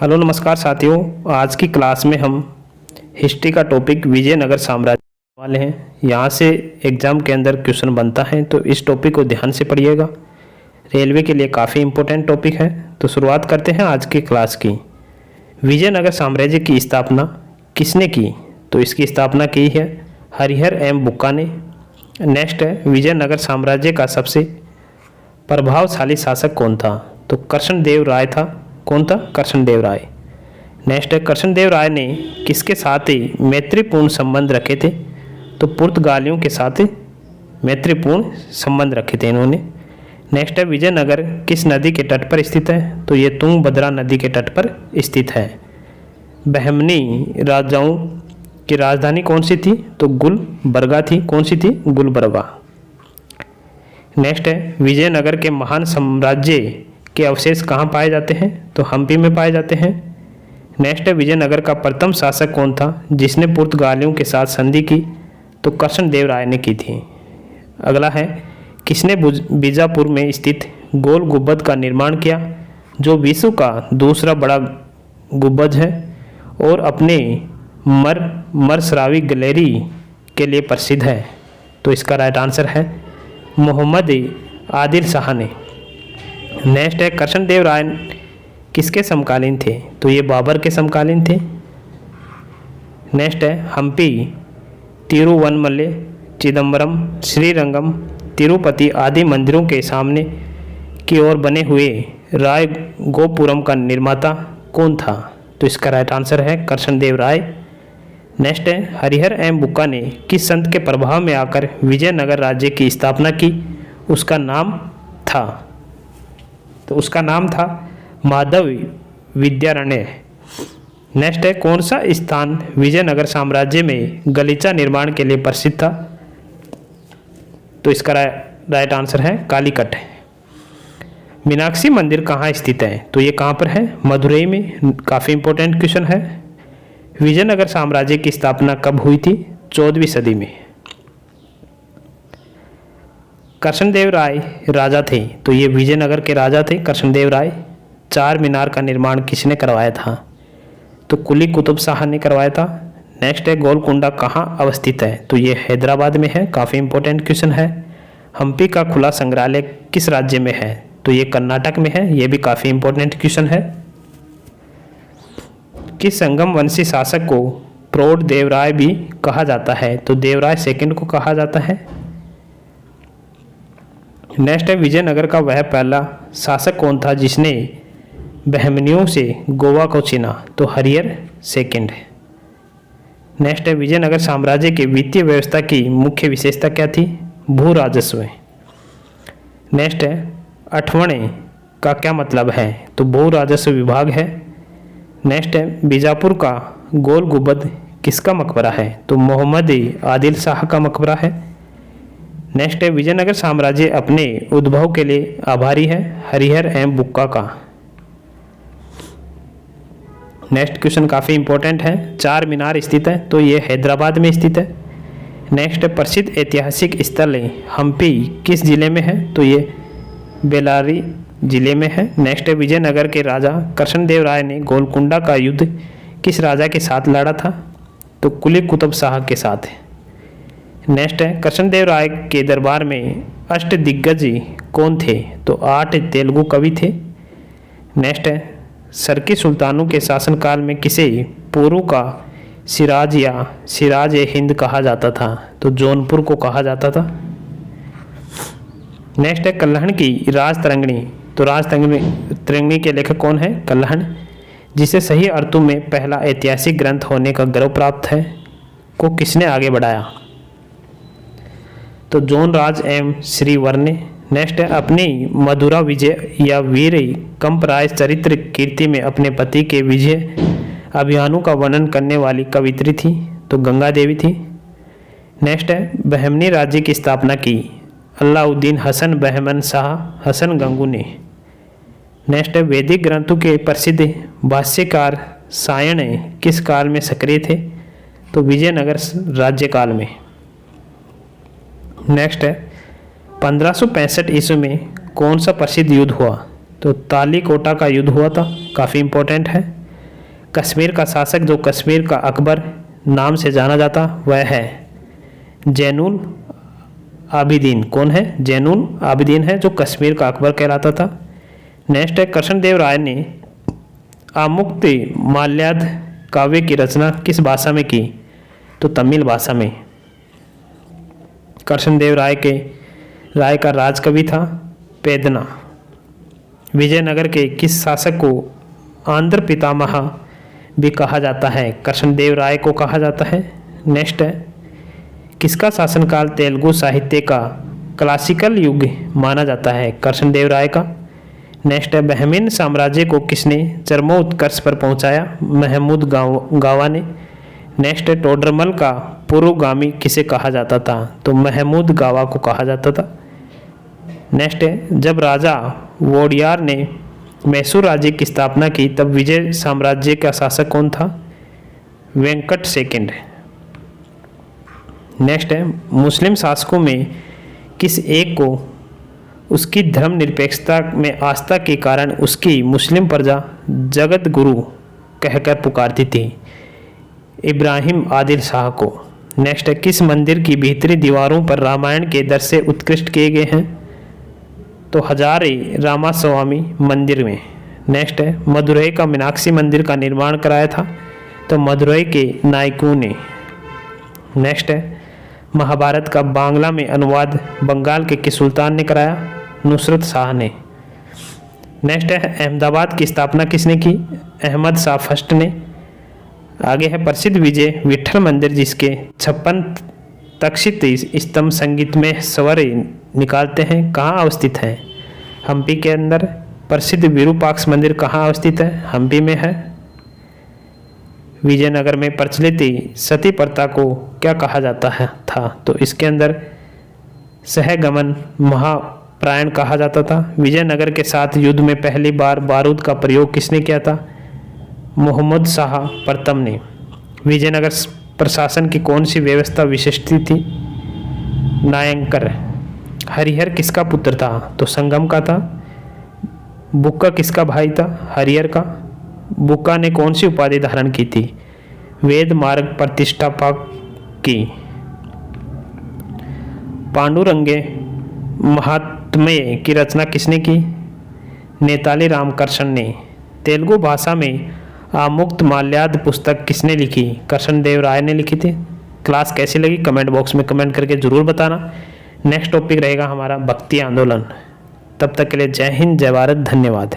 Hello नमस्कार साथियों। आज की क्लास में हम हिस्ट्री का टॉपिक विजयनगर साम्राज्य वाले हैं। यहाँ से एग्ज़ाम के अंदर क्वेश्चन बनता है, तो इस टॉपिक को ध्यान से पढ़िएगा। रेलवे के लिए काफ़ी इम्पोर्टेंट टॉपिक है। तो शुरुआत करते हैं आज की क्लास की। विजयनगर साम्राज्य की स्थापना किसने की? तो इसकी स्थापना की है हरिहर एम बुक्का ने। नेक्स्ट है, विजयनगर साम्राज्य का सबसे प्रभावशाली शासक कौन था? तो कृष्णदेव राय था। कौन था? कृष्णदेव राय। नेक्स्ट है, कृष्णदेव राय ने किसके साथ ही मैत्रीपूर्ण संबंध रखे थे? तो पुर्तगालियों के साथ मैत्रीपूर्ण संबंध रखे थे इन्होंने। नेक्स्ट है, विजयनगर किस नदी के तट पर स्थित है? तो ये तुंगभद्रा नदी के तट पर स्थित है। बहमनी राजाओं की राजधानी कौन सी थी? तो गुलबर्गा थी। कौन सी थी? गुलबर्गा। नेक्स्ट है, विजयनगर के महान साम्राज्य के अवशेष कहाँ पाए जाते हैं? तो हम्पी में पाए जाते हैं। नेक्स्ट है, विजयनगर का प्रथम शासक कौन था जिसने पुर्तगालियों के साथ संधि की? तो कृष्णदेव राय ने की थी। अगला है, किसने बीजापुर में स्थित गोल गुंबद का निर्माण किया, जो विश्व का दूसरा बड़ा गुंबद है और अपने मरसरावी गैलरी के लिए प्रसिद्ध है? तो इसका राइट आंसर है मोहम्मद आदिल शाह ने। नेक्स्ट है, कृष्णदेव राय किसके समकालीन थे? तो ये बाबर के समकालीन थे। नेक्स्ट है, हम्पी, तिरुवनमले, चिदम्बरम, श्रीरंगम, तिरुपति आदि मंदिरों के सामने की ओर बने हुए राय गोपुरम का निर्माता कौन था? तो इसका राइट आंसर है कृष्णदेव राय। नेक्स्ट है, हरिहर एम बुक्का ने किस संत के प्रभाव में आकर विजयनगर राज्य की स्थापना की? उसका नाम था, तो उसका नाम था माधव विद्यारण्य। नेक्स्ट है, कौन सा स्थान विजयनगर साम्राज्य में गलीचा निर्माण के लिए प्रसिद्ध था? तो इसका राइट आंसर है कालीकट। मीनाक्षी मंदिर कहाँ स्थित है? तो ये कहाँ पर है? मदुरई में। काफ़ी इंपॉर्टेंट क्वेश्चन है। विजयनगर साम्राज्य की स्थापना कब हुई थी? 14वीं सदी में। कृष्णदेव राय राजा थे, तो ये विजयनगर के राजा थे कृष्णदेव राय। चार मीनार का निर्माण किसने करवाया था? तो कुली कुतुब शाह ने करवाया था। नेक्स्ट है, गोलकुंडा कहाँ अवस्थित है? तो ये हैदराबाद में है। काफ़ी इंपॉर्टेंट क्वेश्चन है। हम्पी का खुला संग्रहालय किस राज्य में है? तो ये कर्नाटक में है। ये भी काफ़ी इंपॉर्टेंट क्वेश्चन है। किस संगम वंशी शासक को प्रौढ़ देवराय भी कहा जाता है? तो देवराय सेकंड को कहा जाता है। नेक्स्ट है, विजयनगर का वह पहला शासक कौन था जिसने बहमनियों से गोवा को छीना? तो हरिहर सेकंड। नेक्स्ट है, विजयनगर साम्राज्य की वित्तीय व्यवस्था की मुख्य विशेषता क्या थी? भू राजस्व। नेक्स्ट है, अठवणे का क्या मतलब है? तो भू राजस्व विभाग है। नेक्स्ट है, बीजापुर का गोल गुंबद किसका मकबरा है? तो मोहम्मद आदिल शाह का मकबरा है। नेक्स्ट है, विजयनगर साम्राज्य अपने उद्भव के लिए आभारी है हरिहर एम बुक्का का। नेक्स्ट क्वेश्चन काफ़ी इंपॉर्टेंट है। चार मीनार स्थित है, तो ये हैदराबाद में स्थित है। नेक्स्ट है, प्रसिद्ध ऐतिहासिक स्थल हम्पी किस जिले में है? तो ये बेल्लारी जिले में है। नेक्स्ट है, विजयनगर के राजा कृष्णदेव राय ने गोलकुंडा का युद्ध किस राजा के साथ लड़ा था? तो कुली कुतुब शाह के साथ। नेक्स्ट है, कृष्णदेव राय के दरबार में अष्टदिग्गज कौन थे? तो 8 तेलुगु कवि थे। नेक्स्ट है, सरकी सुल्तानों के शासनकाल में किसे पोरू का सिराज या सिराज ए हिंद कहा जाता था? तो जौनपुर को कहा जाता था। नेक्स्ट है, कल्हण की राज तरंगिणी। तो राज तरंगिणी के लेखक कौन है? कल्हण, जिसे सही अर्थों में पहला ऐतिहासिक ग्रंथ होने का गर्व प्राप्त है, को किसने आगे बढ़ाया? तो जोनराज एम श्रीवर ने। नेक्स्ट है, अपनी मधुरा विजय या वीर कंपराय चरित्र कीर्ति में अपने पति के विजय अभियानों का वर्णन करने वाली कवित्री थी? तो गंगा देवी थी। नेक्स्ट है, बहमनी राज्य की स्थापना की अलाउद्दीन हसन बहमन शाह हसन गंगू ने। नेक्स्ट है, वैदिक ग्रंथों के प्रसिद्ध भाष्यकार सायण किस काल में सक्रिय थे? तो विजयनगर राज्य काल में। नेक्स्ट है, 1565 ईस्वी में कौन सा प्रसिद्ध युद्ध हुआ? तो तालीकोटा का युद्ध हुआ था। काफ़ी इंपॉर्टेंट है। कश्मीर का शासक जो कश्मीर का अकबर नाम से जाना जाता वह है जैनुल आबिदीन। कौन है? जैनुल आबिदीन है जो कश्मीर का अकबर कहलाता था। नेक्स्ट है कृष्णदेव राय ने आमुक्तमाल्याद काव्य की रचना किस भाषा में की? तो तमिल भाषा में। कृष्णदेव राय का राजकवि था पेदना। विजयनगर के किस शासक को आंध्र पितामह भी कहा जाता है? कृष्णदेव राय को कहा जाता है। नेक्स्ट है किसका शासनकाल तेलुगु साहित्य का क्लासिकल युग माना जाता है? कृष्णदेव राय का। नेक्स्ट है बहमीन साम्राज्य को किसने चरमोत्कर्ष पर पहुंचाया? महमूद गावा ने। नेक्स्ट है टोडरमल का पुरोगामी किसे कहा जाता था? तो महमूद गावा को कहा जाता था। नेक्स्ट है जब राजा वोडियार ने मैसूर राज्य की स्थापना की तब विजय साम्राज्य का शासक कौन था? वेंकट सेकंड। नेक्स्ट है मुस्लिम शासकों में किस एक को उसकी धर्मनिरपेक्षता में आस्था के कारण उसकी मुस्लिम प्रजा जगत गुरु कहकर पुकारती थी? इब्राहिम आदिल शाह को। नेक्स्ट है किस मंदिर की भीतरी दीवारों पर रामायण के दृश्य उत्कृष्ट किए गए हैं? तो हजारे रामास्वामी मंदिर में। नेक्स्ट है मदुरई का मीनाक्षी मंदिर का निर्माण कराया था? तो मदुरई के नायकों ने। नेक्स्ट है महाभारत का बांग्ला में अनुवाद बंगाल के किस सुल्तान ने कराया? नुसरत शाह ने। नेक्स्ट है अहमदाबाद की स्थापना किसने की? अहमद शाह फर्स्ट ने। आगे है प्रसिद्ध विजय विठल मंदिर जिसके 56 तक्षित स्तंभ संगीत में स्वर निकालते हैं कहाँ अवस्थित है? हम्पी के अंदर। प्रसिद्ध विरूपाक्ष मंदिर कहाँ अवस्थित है? हम्पी में है। विजयनगर में प्रचलित सती प्रथा को क्या कहा जाता है था? तो इसके अंदर सहगमन महाप्रायण कहा जाता था। विजयनगर के साथ युद्ध में पहली बार बारूद का प्रयोग किसने किया था? मोहम्मद शाह प्रथम ने। विजयनगर प्रशासन की कौन सी व्यवस्था विशिष्ट थी? नायंकर। हरिहर किसका पुत्र था? तो संगम का था। बुक्का किसका भाई था? हरिहर का। बुक्का ने कौन सी उपाधि धारण की थी? वेद मार्ग प्रतिष्ठापक की। पांडुरंगे महात्म्य की रचना किसने की? नेताली रामकृष्ण ने। तेलुगु भाषा में आमुक्तमाल्याद पुस्तक किसने लिखी? कृष्णदेव राय ने लिखी थी। क्लास कैसी लगी कमेंट बॉक्स में कमेंट करके ज़रूर बताना। नेक्स्ट टॉपिक रहेगा हमारा भक्ति आंदोलन। तब तक के लिए जय हिंद जय भारत, धन्यवाद।